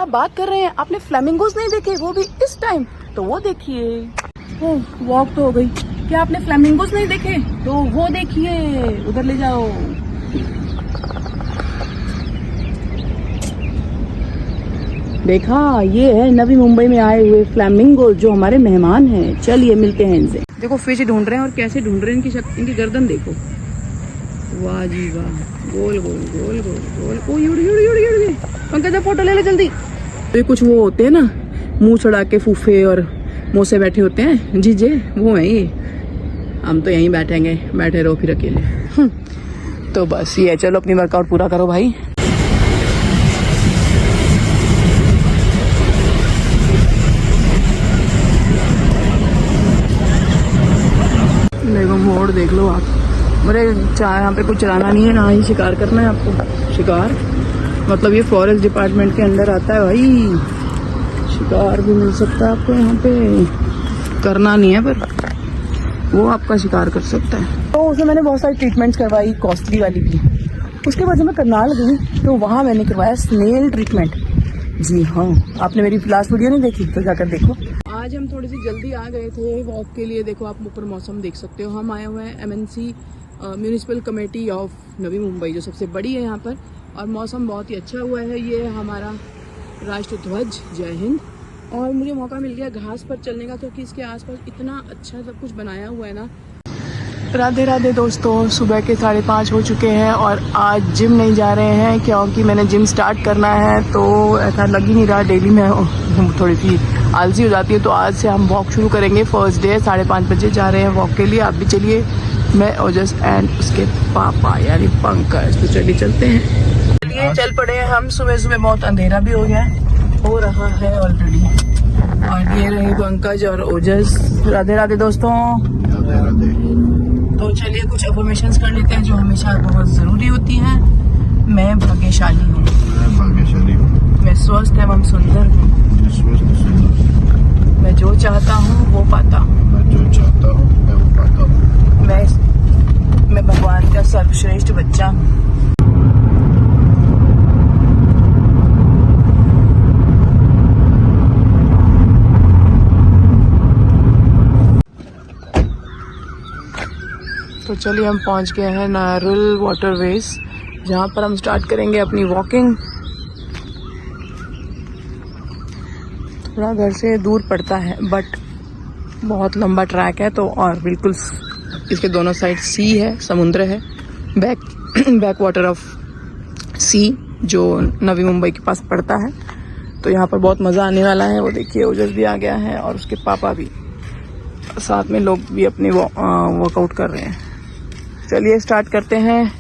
आप बात कर रहे हैं, आपने फ्लेमिंगोज नहीं देखे, वो भी इस टाइम? तो वो देखिए। वॉक तो हो गई। क्या आपने फ्लेमिंगोज नहीं देखे? तो वो देखिए, उधर ले जाओ। देखा, ये है नवी मुंबई में आए हुए फ्लेमिंगो जो हमारे मेहमान हैं। चलिए मिलते हैं इनसे। देखो फिश ढूंढ रहे हैं, और कैसे ढूंढ रहे हैं, इनकी गर्दन देखो। वाह जी वाह, गोल गोल गोल गोल गोल। ओ युड़ युड़ युड़ युड़, पंकज फोटो ले ले जल्दी। ये कुछ वो होते हैं ना, मुंह चढ़ा के फूफे और मोसे बैठे होते हैं, जीजे, वो है ये। हम तो यहीं बैठेंगे, बैठे रहो फिर अकेले। तो बस ये, चलो अपनी वर्कआउट पूरा करो भाई। देखो मोड़ देख लो आप। मेरे यहाँ पे कुछ चलाना नहीं है, ना ही शिकार करना है आपको। शिकार मतलब ये फॉरेस्ट डिपार्टमेंट के अंदर आता है भाई। शिकार भी मिल सकता है आपको यहाँ पे, करना नहीं है पर वो आपका शिकार कर सकता है। तो उसमें मैंने बहुत सारी ट्रीटमेंट्स करवाई, कॉस्टली वाली भी। उसके बाद जब मैं करनाल गई तो वहाँ मैंने करवाया स्नेल ट्रीटमेंट। जी हाँ, आपने मेरी लास्ट वीडियो नहीं देखी तो जाकर देखो। आज हम थोड़ी सी जल्दी आ गए थे वॉक के लिए। देखो आप ऊपर मौसम देख सकते हो। हम आए हुए हैं MNC municipal committee of Navi Mumbai, जो सबसे बड़ी है यहाँ पर, और मौसम बहुत ही अच्छा हुआ है। ये हमारा राष्ट्र ध्वज, जय हिंद। और मुझे मौका मिल गया घास पर चलने का, क्योंकि इसके आसपास इतना अच्छा सब कुछ बनाया हुआ है ना। राधे राधे दोस्तों, सुबह के 5:30 हो चुके हैं और आज जिम नहीं जा रहे हैं, क्योंकि मैंने जिम स्टार्ट करना है। तो ऐसा लग ही नहीं रहा, डेली मैं थोड़ी सी आलसी हो जाती है। तो आज से हम वॉक शुरू करेंगे। फर्स्ट डे 5:30 बजे जा रहे हैं वॉक के लिए। आप भी चलिए, मैं ओजस एंड उसके पापा यानी पंकज। तो चलिए चलते हैं। चलिए चल पड़े हैं हम। सुबह सुबह बहुत अंधेरा भी हो गया, हो रहा है ऑलरेडी। और ये रहे पंकज और ओजस। राधे राधे दोस्तों। राधे राधे। तो चलिए कुछ अफर्मेशंस कर लेते हैं जो हमेशा बहुत ज़रूरी होती हैं। मैं भाग्यशाली हूँ, मैं भाग्यशाली हूँ, मैं स्वस्थ एवं सुंदर हूँ, मैं जो चाहता हूँ वो पाता हूँ, मैं जो चाहता हूँ मैं वो पाता हूँ, मैं भगवान का सर्वश्रेष्ठ बच्चा हूँ। तो चलिए हम पहुंच गए हैं नारुल वाटरवेज, जहाँ पर हम स्टार्ट करेंगे अपनी वॉकिंग। थोड़ा घर से दूर पड़ता है बट बहुत लंबा ट्रैक है। तो और बिल्कुल इसके दोनों साइड सी है, समुद्र है, बैक वाटर ऑफ सी, जो नवी मुंबई के पास पड़ता है। तो यहाँ पर बहुत मज़ा आने वाला है। वो देखिए ओजस भी आ गया है और उसके पापा भी, साथ में लोग भी अपने वर्कआउट कर रहे हैं। चलिए स्टार्ट करते हैं।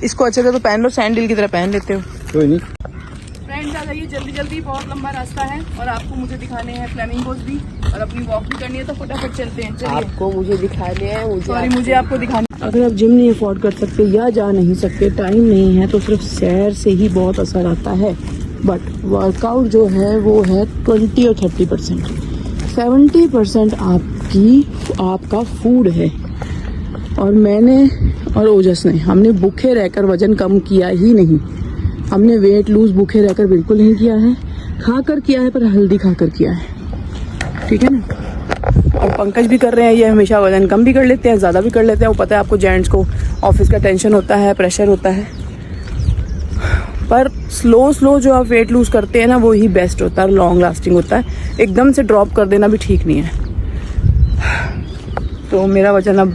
इसको अच्छे से तो पहन लो, सैंडल की तरह पहन लेते हो। कोई नहीं। फ्रेंड्स आ जाइए जल्दी जल्दी, बहुत लंबा रास्ता है और आपको मुझे दिखाने हैं फ्लेमिंगोज भी, और अपनी वॉक भी करनी है। तो फटाफट चलते हैं। चलिए, आपको मुझे दिखाने हैं, मुझे आपको दिखाने। अगर आप जिम नहीं अफोर्ड कर सकते या जा नहीं सकते, टाइम नहीं है, तो सिर्फ सैर से ही बहुत असर आता है। बट वर्कआउट जो है वो है 20 और 30%। 70% आपका फूड है। और मैंने और ओजस ने, हमने भूखे रहकर वजन कम किया ही नहीं। हमने वेट लूज भूखे रहकर बिल्कुल नहीं किया है, खाकर किया है, पर हेल्दी खाकर किया है। ठीक है ना। और पंकज भी कर रहे हैं, ये हमेशा वजन कम भी कर लेते हैं, ज़्यादा भी कर लेते हैं। वो पता है आपको, जेंट्स को ऑफिस का टेंशन होता है, प्रेशर होता है। पर स्लो जो आप वेट लूज करते हैं ना, वो ही बेस्ट होता है, लॉन्ग लास्टिंग होता है। एकदम से ड्रॉप कर देना भी ठीक नहीं है। तो मेरा वजन अब,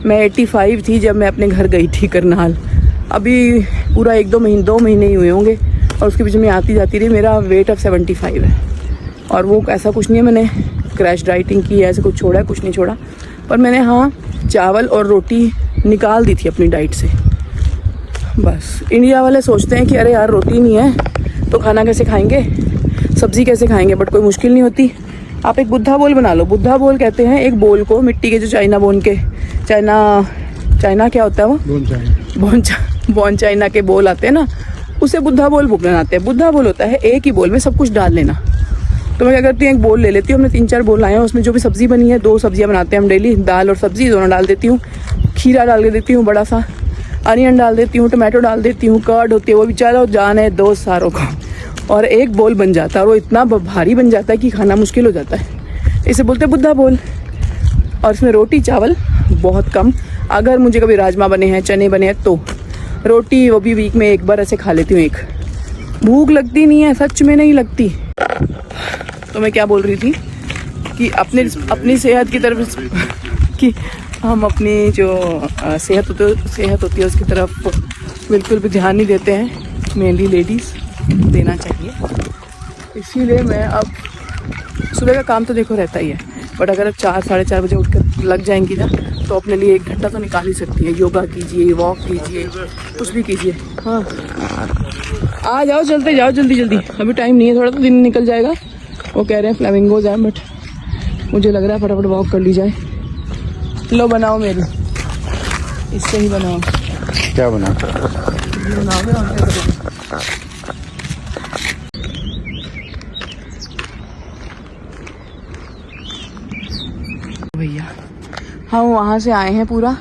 मैं 85 थी जब मैं अपने घर गई थी करनाल। अभी पूरा 2 महीने ही हुए होंगे, और उसके पीछे मैं आती जाती रही। मेरा वेट अब 75 है। और वो ऐसा कुछ नहीं है मैंने क्रैश डाइटिंग की है, ऐसे कुछ छोड़ा है, कुछ नहीं छोड़ा। पर मैंने हाँ चावल और रोटी निकाल दी थी अपनी डाइट से। बस इंडिया वाले सोचते हैं कि अरे यार रोटी नहीं है तो खाना कैसे खाएंगे, सब्जी कैसे खाएंगे। बट कोई मुश्किल नहीं होती। आप एक बुद्धा बोल बना लो। बुद्धा बोल कहते हैं एक बोल को, मिट्टी के जो चाइना क्या होता है वो, बोन चाइना के बोल आते हैं ना, उसे बुद्धा बोल बनाते हैं। बुद्धा बोल होता है एक ही बोल में सब कुछ डाल लेना। तो मैं क्या करती हूँ, एक बोल ले लेती हूँ, हमने 3-4 बोल लाए हैं, उसमें जो भी सब्जी बनी है, 2 सब्जियाँ बनाते हैं हम डेली, दाल और सब्जी दोनों डाल देती हूँ। खीरा डाल के देती हूँ बड़ा सा, अनियन डाल देती हूँ, टमाटो डाल देती हूँ, कर्ड होती है वो भी, चलो जान है दोस्त सारों को। और एक बोल बन जाता है, और वो इतना भारी बन जाता है कि खाना मुश्किल हो जाता है। इसे बोलते हैं बुद्धा बोल। और इसमें रोटी चावल बहुत कम, अगर मुझे कभी राजमा बने हैं, चने बने हैं तो रोटी, वो भी वीक में एक बार ऐसे खा लेती हूँ। एक भूख लगती नहीं है, सच में नहीं लगती। तो मैं क्या बोल रही थी कि अपनी सेहत की तरफ कि हम अपनी जो सेहत होती है उसकी तरफ बिल्कुल भी ध्यान नहीं देते हैं, मेनली लेडीज़ देना चाहिए। इसीलिए मैं अब सुबह का काम तो देखो रहता ही है, बट अगर आप 4 साढ़े 4 बजे उठकर लग जाएंगी ना तो अपने लिए 1 घंटा तो निकाल ही सकती है। योगा कीजिए, वॉक कीजिए, कुछ भी कीजिए। हाँ, आ जाओ, चलते जाओ जल्दी जल्दी, अभी टाइम नहीं है, थोड़ा तो दिन निकल जाएगा। वो कह रहे हैं फ्लेमिंगोज हैं, बट मुझे लग रहा है फटाफट वॉक कर ली जाए। लो बनाओ मेरी, इससे ही बनाओ। क्या बना? बनाओगे और क्या करोगे? भैया हम वहाँ से आए हैं पूरा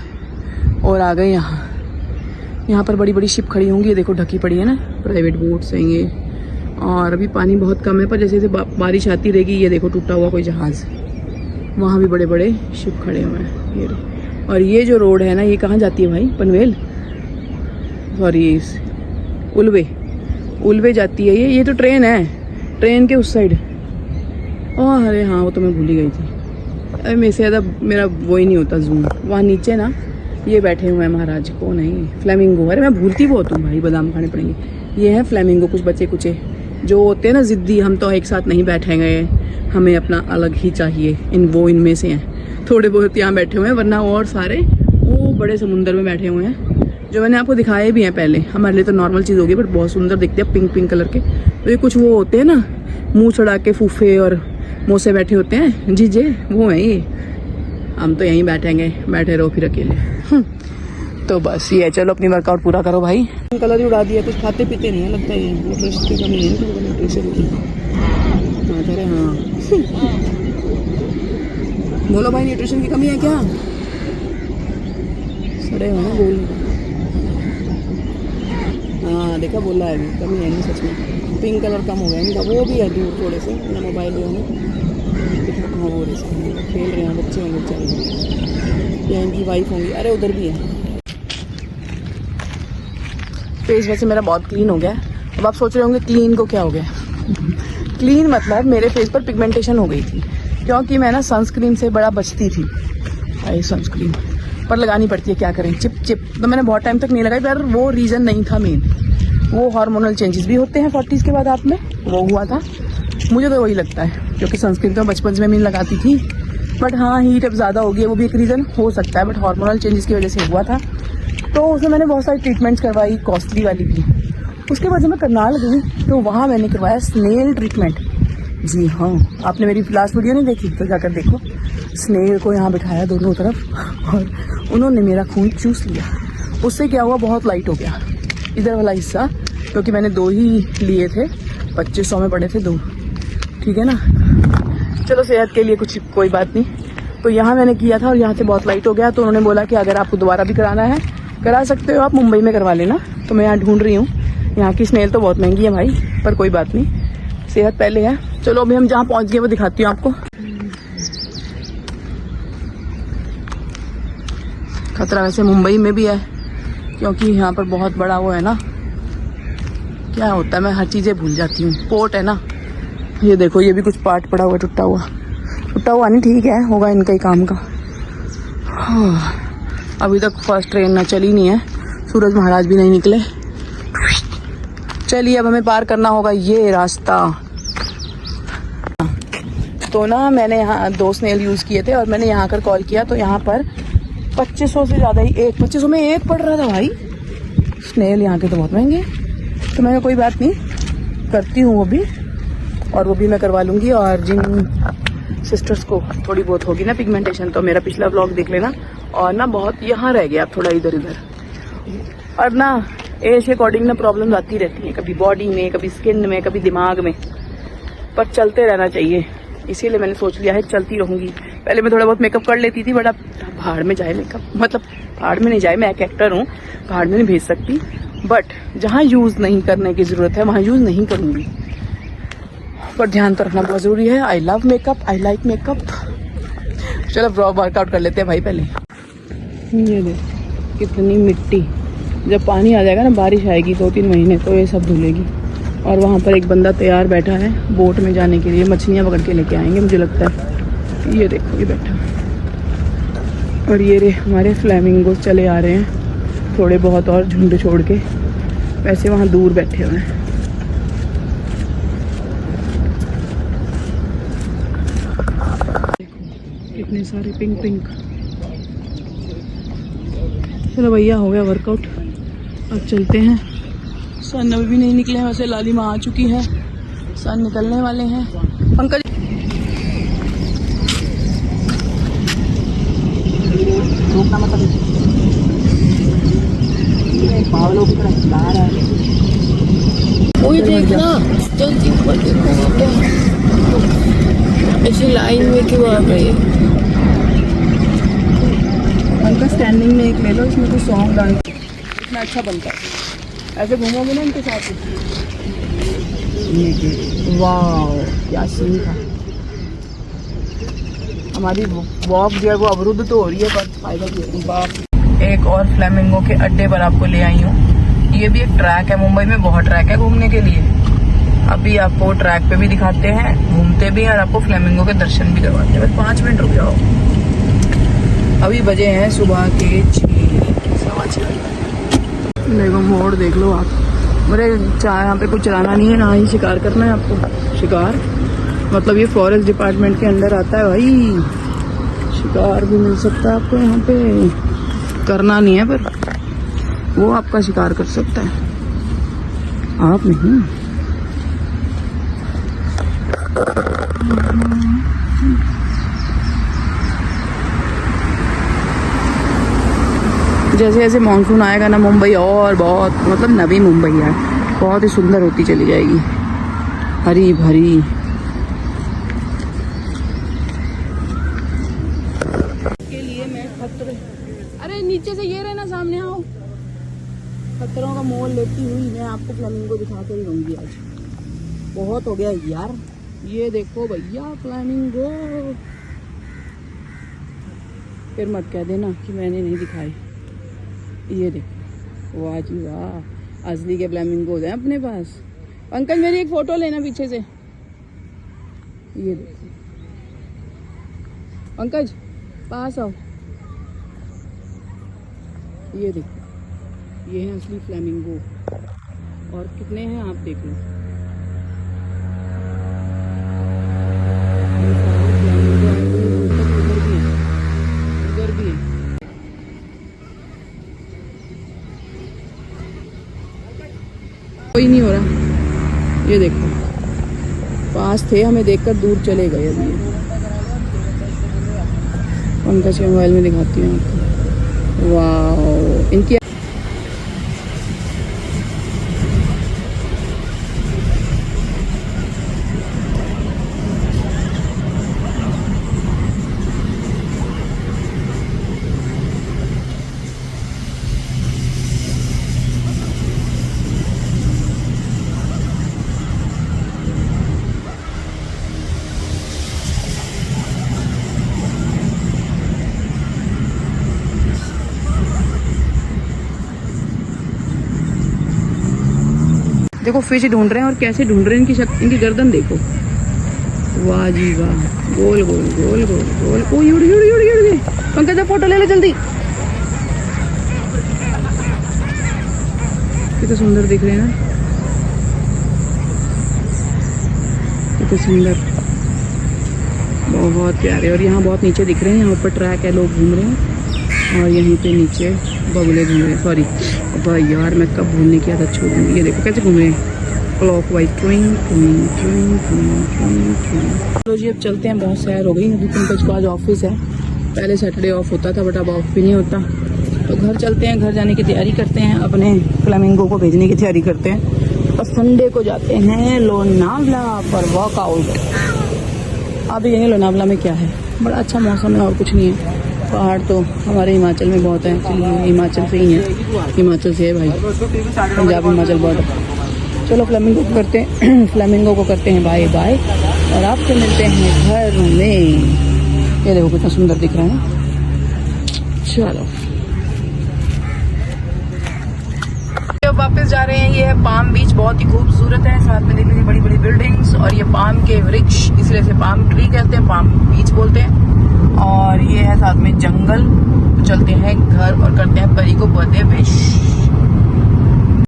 और आ गए यहाँ। यहाँ पर बड़ी बड़ी शिप खड़ी होंगी, ये देखो ढकी पड़ी है ना, प्राइवेट बोट्स हैं ये। और अभी पानी बहुत कम है, पर जैसे जैसे बारिश आती रहेगी, ये देखो टूटा हुआ कोई जहाज़, वहाँ भी बड़े बड़े शिप खड़े हुए हैं ये। और ये जो रोड है ना, ये कहाँ जाती है भाई? पनवेल, सॉरी उलवे जाती है ये तो ट्रेन है, ट्रेन के उस साइड। ओह अरे हाँ, वो तो मैं भूल ही गई थी। अरे मेरे से ज़्यादा मेरा वो ही नहीं होता जूम। वहाँ नीचे ना ये बैठे हुए हैं महाराज, को नहीं फ्लेमिंगो। अरे मैं भूलती बहुत हूँ भाई, बादाम खाने पड़ेंगे। ये है फ्लेमिंगो, कुछ बच्चे कुचे जो होते हैं ना ज़िद्दी, हम तो एक साथ नहीं बैठेंगे, हमें अपना अलग ही चाहिए। इनमें से हैं थोड़े बहुत यहाँ बैठे हुए हैं, वरना और सारे वो बड़े समुंदर में बैठे हुए हैं, जो मैंने आपको दिखाए भी हैं पहले। हमारे लिए तो नॉर्मल चीज़ होगी, बट बहुत सुंदर दिखते हैं, पिंक पिंक कलर के। तो ये कुछ वो होते हैं ना, मुँह चढ़ा के फूफे और मोसे बैठे होते हैं, जीजे, वो हैं ये। हम तो यहीं बैठे रहो फिर अकेले। तो बस ये है, चलो अपनी वर्कआउट पूरा करो भाई। कलर ही उड़ा दिया, कुछ खाते पीते नहीं है लगता है, न्यूट्रिशन की कमी है, न्यूट्रिशन की। हाँ बोलो भाई, न्यूट्रिशन की कमी है क्या? सड़े हुए हैं बोल। हाँ देखा, बोला है अभी, कमी है नहीं सच में। पिंक कलर कम हो गया इनका, वो भी है दूर थोड़े से, मेरा मोबाइल जो है ना। हाँ वो खेल रहे हैं बच्चे होंगे बेचारे, या इनकी वाइफ होंगी। अरे उधर भी है। फेस वैसे मेरा बहुत क्लीन हो गया। अब आप सोच रहे होंगे क्लीन को क्या हो गया? क्लीन मतलब मेरे फेस पर पिगमेंटेशन हो गई थी, क्योंकि मैं ना सनस्क्रीन से बड़ा बचती थी। आई सनस्क्रीन पर लगानी पड़ती है, क्या करें, चिप। तो मैंने बहुत टाइम तक नहीं लगाई, पर वो रीज़न नहीं था मेन। वो हार्मोनल चेंजेस भी होते हैं 40s के बाद आप में, वो हुआ था मुझे तो वही लगता है। क्योंकि सनस्क्रीन तो बचपन में मैं लगाती थी, बट हाँ हीट अब ज़्यादा हो गई है, वो भी एक रीज़न हो सकता है, बट हार्मोनल चेंजेस की वजह से हुआ था। तो उसमें मैंने बहुत सारी ट्रीटमेंट्स करवाई, कॉस्टली वाली भी। उसके बाद जब मैं करनाल गई तो वहाँ मैंने करवाया स्नेल ट्रीटमेंट। जी हाँ, आपने मेरी लास्ट वीडियो नहीं देखी तो जाकर देखो। स्नेल को यहाँ बिठाया दोनों तरफ और उन्होंने मेरा खून चूस लिया। उससे क्या हुआ, बहुत लाइट हो गया इधर वाला हिस्सा, क्योंकि मैंने 2 ही लिए थे, 2500 में पड़े थे 2, ठीक है ना। चलो सेहत के लिए कोई बात नहीं। तो यहाँ मैंने किया था और यहाँ से बहुत लाइट हो गया, तो उन्होंने बोला कि अगर आपको दोबारा भी कराना है करा सकते हो, आप मुंबई में करवा लेना। तो मैं यहाँ ढूंढ रही हूँ, यहाँ की स्नेल तो बहुत महंगी है भाई, पर कोई बात नहीं, सेहत पहले है। चलो अभी हम जहाँ पहुँच गए वो दिखाती हूँ आपको। खतरा वैसे मुंबई में भी है, क्योंकि यहाँ पर बहुत बड़ा वो है ना, क्या होता है मैं हर चीज़ें भूल जाती हूँ, पोर्ट है ना। ये देखो, ये भी कुछ पार्ट पड़ा हुआ, टूटा हुआ नहीं, ठीक है, होगा इनका ही काम का। अभी तक फर्स्ट ट्रेन ना चली नहीं है, सूरज महाराज भी नहीं निकले। चलिए अब हमें पार करना होगा ये रास्ता। तो ना मैंने यहाँ 2 स्नेल यूज़ किए थे और मैंने यहाँ आकर कॉल किया, तो यहाँ पर 2500 से ज़्यादा ही, 2500 में एक पड़ रहा था भाई। स्नेल यहाँ के तो बहुत महंगे। तो मैंने कोई बात नहीं, करती हूँ वो भी, और वो भी मैं करवा लूँगी। और जिन सिस्टर्स को थोड़ी बहुत होगी ना पिगमेंटेशन, तो मेरा पिछला व्लॉग देख लेना। और ना बहुत यहाँ रह गया थोड़ा इधर इधर, और ना एज के अकॉर्डिंग ना प्रॉब्लम आती रहती है, कभी बॉडी में, कभी स्किन में, कभी दिमाग में, पर चलते रहना चाहिए। इसीलिए मैंने सोच लिया है चलती रहूँगी। पहले मैं थोड़ा बहुत मेकअप कर लेती थी, बट अब भाड़ में जाए मेकअप, मतलब भाड़ में नहीं जाए, मैं एक एक्टर हूँ, भाड़ में नहीं भेज सकती, बट जहाँ यूज़ नहीं करने की ज़रूरत है वहाँ यूज़ नहीं करूँगी। पर ध्यान तो रखना बहुत ज़रूरी है। I love makeup, I like makeup. चलो वर्कआउट कर लेते हैं भाई पहले। ये देख कितनी मिट्टी, जब पानी आ जाएगा ना, बारिश आएगी 2-3 महीने, तो ये सब धुलेगी। और वहाँ पर एक बंदा तैयार बैठा है बोट में जाने के लिए, मछलियाँ पकड़ के लेके आएंगे मुझे लगता है। ये देखो ये बैठा, और ये रे हमारे फ्लैमिंगोस चले आ रहे हैं थोड़े बहुत और झुंड छोड़ के, वैसे वहाँ दूर बैठे हुए हैं। कितने सारे पिंक पिंक। चलो भैया हो गया वर्कआउट, अब चलते हैं। सन अभी भी नहीं निकले हैं, वैसे लालिमा आ चुकी है, सन निकलने वाले हैं। पंकज रोकना मत, पावलों की तरफ बाहर है। वही देखना, जल्दी ऊपर देखो वहाँ पे ऐसी लाइन में क्यों आ गई। पंकज स्टैंडिंग में एक ले लो, इसमें कुछ सॉन्ग डांस इतना अच्छा बनता है। ऐसे घूमोगे ना इनके साथ। वाह क्या सीन था। हमारी वॉक जो है वो अवरुद्ध तो हो रही है, पर फायदा भी है। बाप, एक और फ्लेमिंगो के अड्डे पर आपको ले आई हूँ। ये भी एक ट्रैक है, मुंबई में बहुत ट्रैक है घूमने के लिए। अभी आपको ट्रैक पे भी दिखाते हैं, घूमते भी हैं और आपको फ्लेमिंगो के दर्शन भी करवाते हैं। बस 5 मिनट रुक जाओ। अभी बजे हैं सुबह के 6:15। देखो मोड़ देख लो आप। मेरे यहाँ पे कुछ चलाना नहीं है, ना ही शिकार करना है आपको। शिकार मतलब ये फॉरेस्ट डिपार्टमेंट के अंदर आता है भाई। शिकार भी मिल सकता है आपको यहाँ पे, करना नहीं है पर वो आपका शिकार कर सकता है, आप नहीं। जैसे जैसे मानसून आएगा ना, मुंबई और बहुत मतलब नवी मुंबई है, बहुत ही सुंदर होती चली जाएगी, हरी भरी। के लिए मैं खतरे, अरे नीचे से ये रहना, सामने आओ। खतरों का मोल लेती हुई मैं आपको फ्लेमिंगो दिखा के ही रहूंगी आज। बहुत हो गया यार। ये देखो भैया फ्लेमिंगो, फिर मत कह देना कि मैंने नहीं दिखाई। ये देखो, वाह जी वाह, असली के फ्लेमिंगोज हैं अपने पास। पंकज मेरी एक फोटो लेना पीछे से। ये देखो पंकज, पास आओ। ये देखो, ये हैं असली फ्लेमिंगो, और कितने हैं आप देख लो। उधर भी है। कोई नहीं हो रहा। ये देखो, पास थे, हमें देखकर दूर चले गए। अभी पंकज के मोबाइल में दिखाती हूँ आपको। वाह, इनकी देखो फिश ढूंढ रहे हैं, और कैसे ढूंढ रहे हैं, इनकी गर्दन देखो। वाह जी वाह, गोल गोल गोल गोल गोल। ओ उड़ उड़ उड़ उड़ गए। पंकज फोटो ले ले जल्दी। कितने सुंदर दिख रहे हैं ना, कितने सुंदर, बहुत प्यारे। और यहाँ बहुत नीचे दिख रहे हैं, यहाँ ऊपर ट्रैक है, लोग घूम रहे हैं, और यहीं पे नीचे बगुले घूम रहे हैं। सॉरी भाई यार, मैं कब भूलने की आदत छोड़ दूँगी। ये देखो कैसे घूम रहे हैं, क्लॉक वाइज। चलो जी अब चलते हैं, बहुत सैर हो गई। अभी पंकज को आज ऑफिस है, पहले सैटरडे ऑफ होता था बट अब ऑफ भी नहीं होता। तो घर चलते हैं, घर जाने की तैयारी करते हैं, अपने फ्लेमिंगो को भेजने की तैयारी करते हैं। और संडे को जाते हैं लोनावला पर वॉकआउट। अब ये लोनावला में क्या है, बड़ा अच्छा मौसम है और कुछ नहीं है। पहाड़ तो हमारे हिमाचल में बहुत है, हिमाचल से ही है, हिमाचल से है भाई, पंजाब हिमाचल बॉर्डर। चलो फ्लेमिंगो को करते हैं फ्लेमिंगो को करते हैं बाय बाय और आपसे मिलते हैं घर में। ये देखो कितना सुंदर दिख रहा है ना। चलो अब वापस जा रहे हैं। ये है पाम बीच, बहुत ही खूबसूरत है। साथ में देख लीजिए बड़ी बड़ी बिल्डिंग्स और ये पाम के वृक्ष, इसलिए इसे पाम ट्री कहते हैं, पाम बीच बोलते हैं। और ये है साथ में जंगल। चलते हैं घर और करते हैं परी को बर्थडे विश।